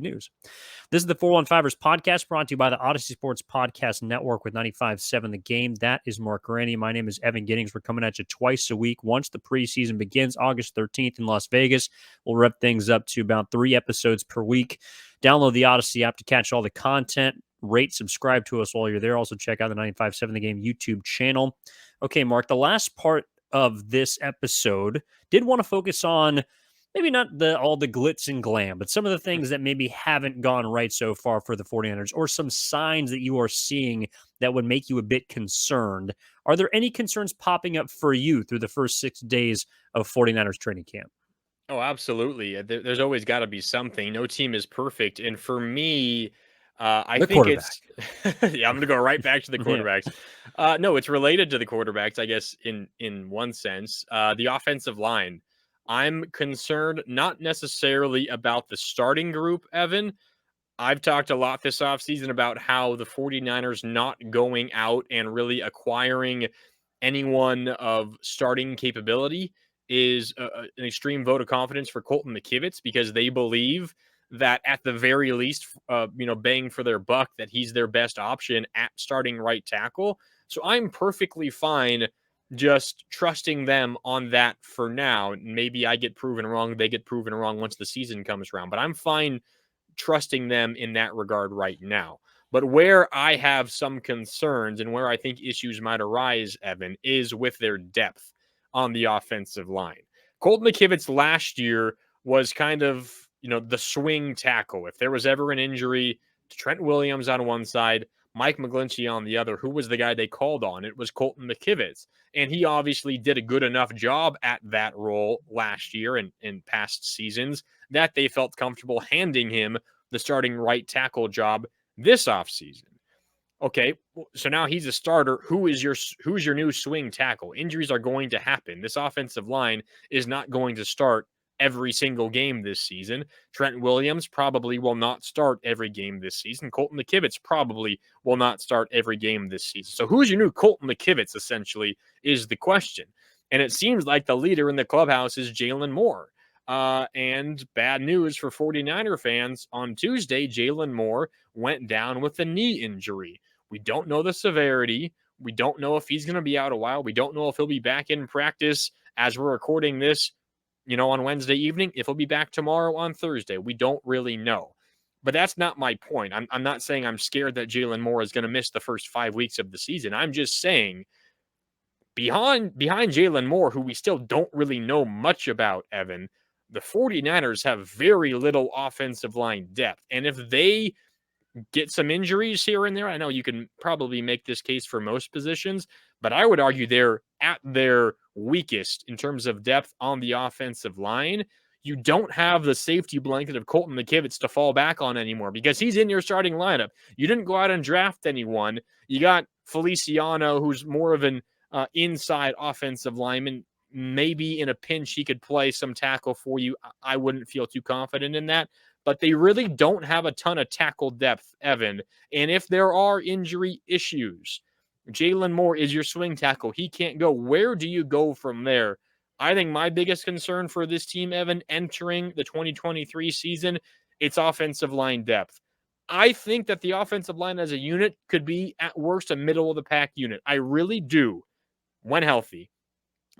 news. This is the 415ers podcast brought to you by the Odyssey Sports Podcast Network with 95.7 The Game. That is Marc Grandi. My name is Evan Giddings. We're coming at you twice a week. Once the preseason begins, August 13th in Las Vegas, we'll wrap things up to about 3 episodes per week. Download the Odyssey app to catch all the content. Rate, subscribe to us while you're there. Also check out the 95.7 The Game YouTube channel. Okay, Mark, the last part of this episode did want to focus on maybe not all the glitz and glam, but some of the things that maybe haven't gone right so far for the 49ers, or some signs that you are seeing that would make you a bit concerned. Are there any concerns popping up for you through the first 6 days of 49ers training camp? Oh, absolutely. There's always got to be something. No team is perfect. And for me, I The think quarterback. it's, yeah, I'm going to go right back to the Yeah. quarterbacks. No, it's related to the quarterbacks, I guess, in one sense. The offensive line. I'm concerned not necessarily about the starting group, Evan. I've talked a lot this offseason about how the 49ers not going out and really acquiring anyone of starting capability is an extreme vote of confidence for Colton McKivitz, because they believe that at the very least, bang for their buck, that he's their best option at starting right tackle. So I'm perfectly fine just trusting them on that for now. Maybe I get proven wrong. They get proven wrong once the season comes around, but I'm fine trusting them in that regard right now. But where I have some concerns and where I think issues might arise, Evan, is with their depth on the offensive line. Colton McKivitz last year was kind of, the swing tackle. If there was ever an injury to Trent Williams on one side, Mike McGlinchey on the other, who was the guy they called on? It was Colton McKivitz. And he obviously did a good enough job at that role last year and in past seasons that they felt comfortable handing him the starting right tackle job this offseason. Okay, so now he's a starter. Who's your new swing tackle? Injuries are going to happen. This offensive line is not going to start every single game this season. Trent Williams probably will not start every game this season. Colton McKivitz probably will not start every game this season. So who's your new Colton McKivitz, essentially, is the question. And it seems like the leader in the clubhouse is Jalen Moore. And bad news for 49er fans. On Tuesday, Jalen Moore went down with a knee injury. We don't know the severity. We don't know if he's going to be out a while. We don't know if he'll be back in practice as we're recording this, on Wednesday evening. If he'll be back tomorrow on Thursday, we don't really know. But that's not my point. I'm not saying I'm scared that Jalen Moore is going to miss the first 5 weeks of the season. I'm just saying behind Jalen Moore, who we still don't really know much about, Evan, the 49ers have very little offensive line depth. And if they get some injuries here and there, I know you can probably make this case for most positions, but I would argue they're at their weakest in terms of depth on the offensive line. You don't have the safety blanket of Colton McKivitz to fall back on anymore because he's in your starting lineup. You didn't go out and draft anyone. You got Feliciano, who's more of an inside offensive lineman. Maybe in a pinch, he could play some tackle for you. I wouldn't feel too confident in that. But they really don't have a ton of tackle depth, Evan. And if there are injury issues, Jalen Moore is your swing tackle. He can't go. Where do you go from there? I think my biggest concern for this team, Evan, entering the 2023 season, it's offensive line depth. I think that the offensive line as a unit could be at worst a middle of the pack unit. I really do, when healthy.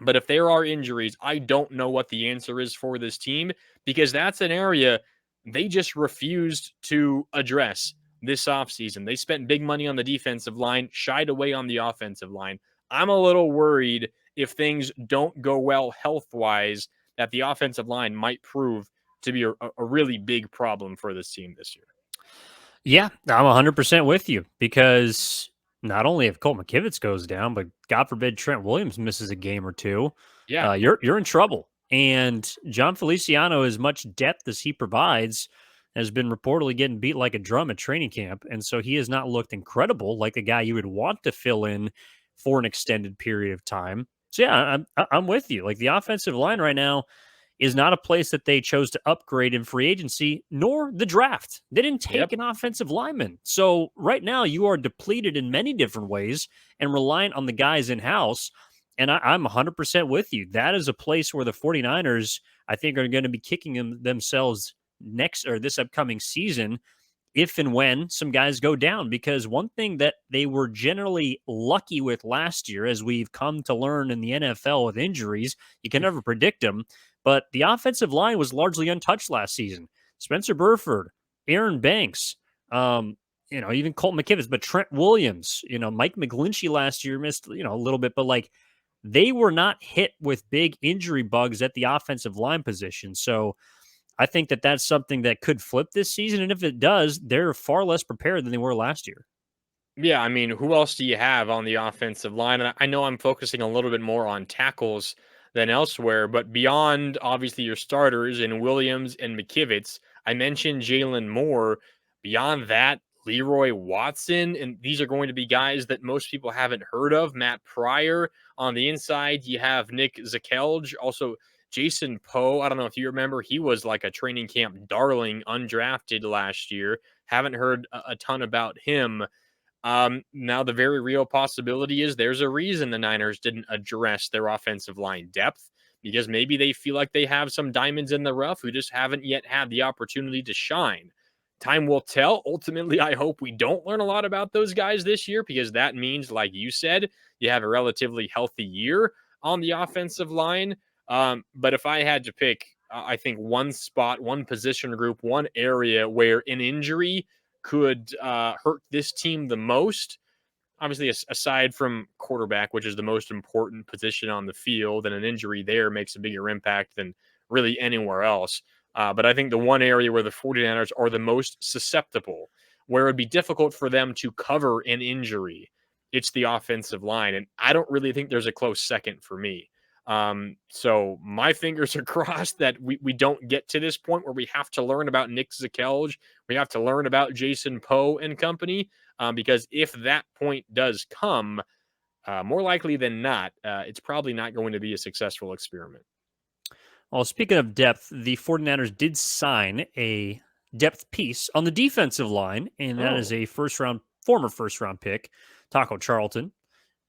But if there are injuries, I don't know what the answer is for this team, because that's an area they just refused to address this offseason. They spent big money on the defensive line, shied away on the offensive line. I'm a little worried if things don't go well health-wise that the offensive line might prove to be a really big problem for this team this year. Yeah, I'm 100% with you, because not only if Colt McKivitz goes down, but God forbid Trent Williams misses a game or two, Yeah. you're in trouble. And John Feliciano, as much depth as he provides, has been reportedly getting beat like a drum at training camp. And so he has not looked incredible like a guy you would want to fill in for an extended period of time. So yeah, I'm with you. Like, the offensive line right now is not a place that they chose to upgrade in free agency, nor the draft. They didn't take Yep. an offensive lineman. So right now you are depleted in many different ways and reliant on the guys in-house. And I'm 100% with you. That is a place where the 49ers, I think, are going to be kicking themselves this upcoming season if and when some guys go down. Because one thing that they were generally lucky with last year, as we've come to learn in the NFL with injuries, you can never predict them. But the offensive line was largely untouched last season. Spencer Burford, Aaron Banks, even Colt McKivitz, but Trent Williams, Mike McGlinchey last year missed, a little bit, but like they were not hit with big injury bugs at the offensive line position. So I think that that's something that could flip this season. And if it does, they're far less prepared than they were last year. Yeah, I mean, who else do you have on the offensive line? And I know I'm focusing a little bit more on tackles than elsewhere, but beyond obviously your starters in Williams and McKivitz, I mentioned Jalen Moore. Beyond that, Leroy Watson, and these are going to be guys that most people haven't heard of. Matt Pryor on the inside, you have Nick Zakelj, also Jason Poe. I don't know if you remember, he was like a training camp darling, undrafted last year. Haven't heard a ton about him. Now the very real possibility is there's a reason the Niners didn't address their offensive line depth, because maybe they feel like they have some diamonds in the rough who just haven't yet had the opportunity to shine. Time will tell. Ultimately, I hope we don't learn a lot about those guys this year, because that means, like you said, you have a relatively healthy year on the offensive line. But if I had to pick, I think one spot, one position group, one area where an injury could hurt this team the most, obviously aside from quarterback, which is the most important position on the field, and an injury there makes a bigger impact than really anywhere else. But I think the one area where the 49ers are the most susceptible, where it would be difficult for them to cover an injury, it's the offensive line. And I don't really think there's a close second for me. So my fingers are crossed that we don't get to this point where we have to learn about Nick Zakelj. We have to learn about Jason Poe and company, because if that point does come, more likely than not, it's probably not going to be a successful experiment. Well, speaking of depth, the 49ers did sign a depth piece on the defensive line, and that is Oh, a former first round pick, Taco Charlton.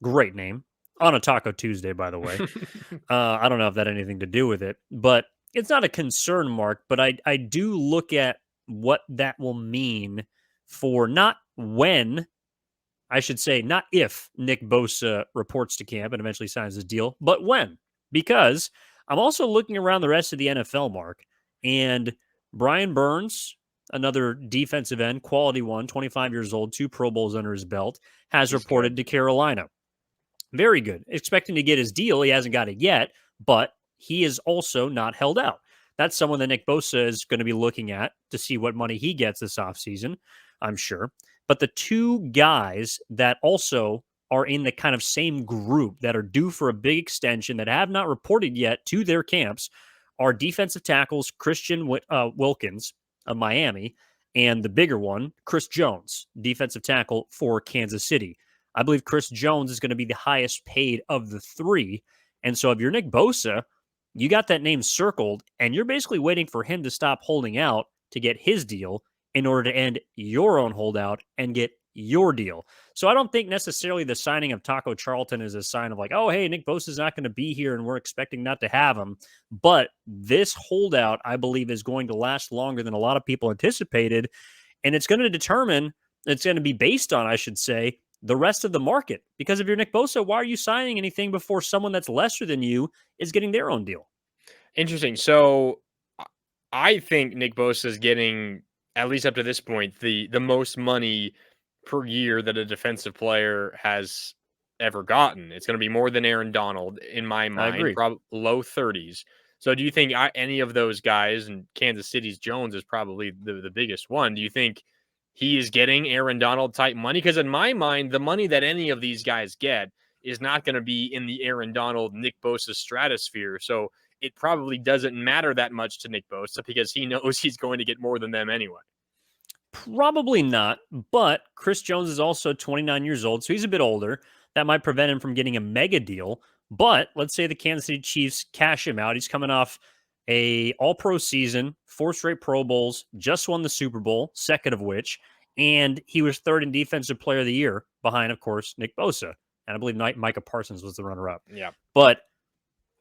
Great name. On a Taco Tuesday, by the way. I don't know if that had anything to do with it, but it's not a concern, Mark. But I do look at what that will mean for not when, I should say, not if Nick Bosa reports to camp and eventually signs his deal, but when. Because I'm also looking around the rest of the NFL, Mark, and Brian Burns, another defensive end, quality one, 25 years old, 2 Pro Bowls under his belt, has he's good. reported to Carolina. Very good. Expecting to get his deal. He hasn't got it yet, but he is also not held out. That's someone that Nick Bosa is going to be looking at to see what money he gets this offseason, I'm sure. But the two guys that also are in the kind of same group that are due for a big extension that have not reported yet to their camps are defensive tackles Christian Wilkins of Miami and the bigger one, Chris Jones, defensive tackle for Kansas City. I believe Chris Jones is going to be the highest paid of the three. And so if you're Nick Bosa, you got that name circled, and you're basically waiting for him to stop holding out to get his deal in order to end your own holdout and get your deal. So I don't think necessarily the signing of Taco Charlton is a sign of like, oh, hey, Nick Bosa is not going to be here and we're expecting not to have him. But this holdout, I believe, is going to last longer than a lot of people anticipated. And it's going to be based on, I should say, the rest of the market. Because if you're Nick Bosa, why are you signing anything before someone that's lesser than you is getting their own deal? Interesting. So I think Nick Bosa is getting, at least up to this point, the most money per year that a defensive player has ever gotten. It's going to be more than Aaron Donald in my I mind, agree. probably low 30s. So do you think any of those guys, and Kansas City's Jones is probably the biggest one, do you think he is getting Aaron Donald type money? Because in my mind, the money that any of these guys get is not going to be in the Aaron Donald, Nick Bosa stratosphere. So it probably doesn't matter that much to Nick Bosa because he knows he's going to get more than them anyway. Probably not, but Chris Jones is also 29 years old, so he's a bit older. That might prevent him from getting a mega deal. But let's say the Kansas City Chiefs cash him out. He's coming off a all-pro season, 4 straight Pro Bowls, just won the Super Bowl, second of which, and he was third in Defensive Player of the Year behind, of course, Nick Bosa. And I believe Micah Parsons was the runner-up. Yeah. But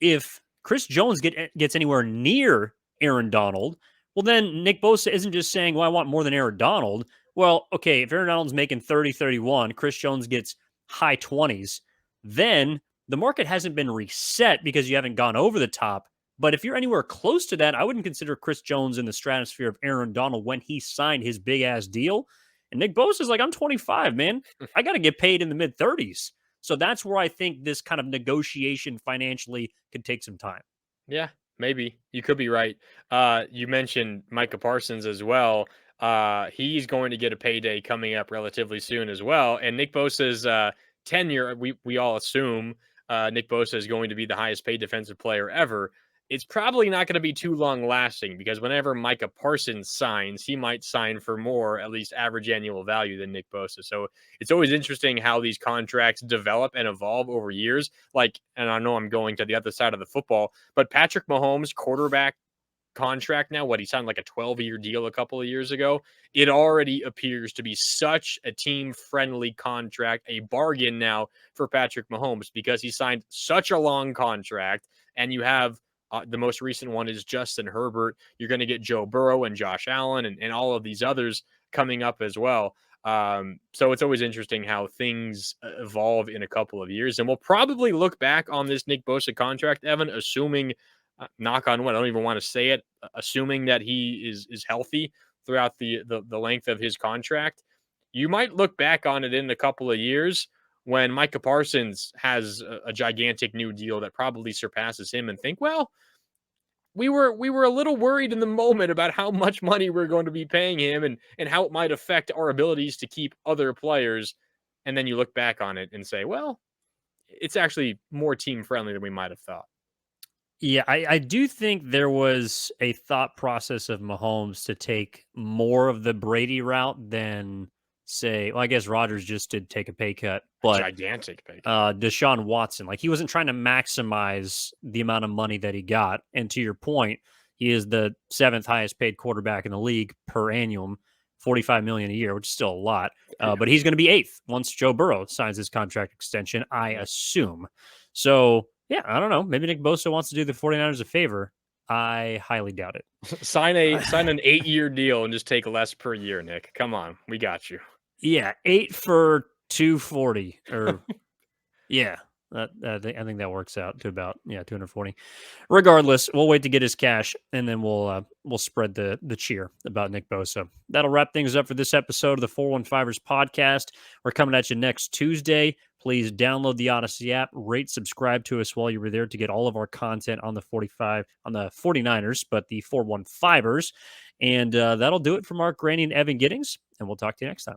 if Chris Jones gets anywhere near Aaron Donald, Well, then Nick Bosa isn't just saying, well, I want more than Aaron Donald. Well, okay, if Aaron Donald's making 30, 31, Chris Jones gets high 20s, then the market hasn't been reset because you haven't gone over the top. But if you're anywhere close to that, I wouldn't consider Chris Jones in the stratosphere of Aaron Donald when he signed his big ass deal. And Nick Bosa's like, I'm 25, man. I got to get paid in the mid 30s. So that's where I think this kind of negotiation financially could take some time. Yeah, maybe. You could be right. You mentioned Micah Parsons as well. He's going to get a payday coming up relatively soon as well. And Nick Bosa's tenure, we all assume Nick Bosa is going to be the highest paid defensive player ever. It's probably not going to be too long lasting because whenever Micah Parsons signs, he might sign for more, at least average annual value, than Nick Bosa. So it's always interesting how these contracts develop and evolve over years. Like, and I know I'm going to the other side of the football, but Patrick Mahomes' quarterback contract now, what he signed like a 12-year deal a couple of years ago, it already appears to be such a team-friendly contract, a bargain now for Patrick Mahomes because he signed such a long contract, and you have the most recent one is Justin Herbert. You're going to get Joe Burrow and Josh Allen and all of these others coming up as well. So it's always interesting how things evolve in a couple of years. And we'll probably look back on this Nick Bosa contract, Evan, assuming, knock on wood, I don't even want to say it, assuming that he is healthy throughout the length of his contract. You might look back on it in a couple of years when Micah Parsons has a gigantic new deal that probably surpasses him and think, well, we were a little worried in the moment about how much money we're going to be paying him and how it might affect our abilities to keep other players. And then you look back on it and say, well, it's actually more team friendly than we might have thought. Yeah, I do think there was a thought process of Mahomes to take more of the Brady route than, say, well, I guess Rodgers just did take a pay cut, A but gigantic pay cut. Deshaun Watson, like he wasn't trying to maximize the amount of money that he got. And to your point, he is the seventh highest paid quarterback in the league per annum, 45 million a year, which is still a lot. Yeah. But he's going to be eighth once Joe Burrow signs his contract extension, I Yeah. assume. So yeah, I don't know. Maybe Nick Bosa wants to do the 49ers a favor. I highly doubt it. Sign an 8-year deal and just take less per year, Nick. Come on, we got you. Yeah, 8 for 240 or yeah. I think that works out to about 240. Regardless, we'll wait to get his cash, and then we'll spread the cheer about Nick Bosa. That'll wrap things up for this episode of the 415ers podcast. We're coming at you next Tuesday. Please download the Odyssey app, rate, subscribe to us while you were there to get all of our content on the 49ers, but the 415ers. And that'll do it for Marc Grandi and Evan Giddings, and we'll talk to you next time.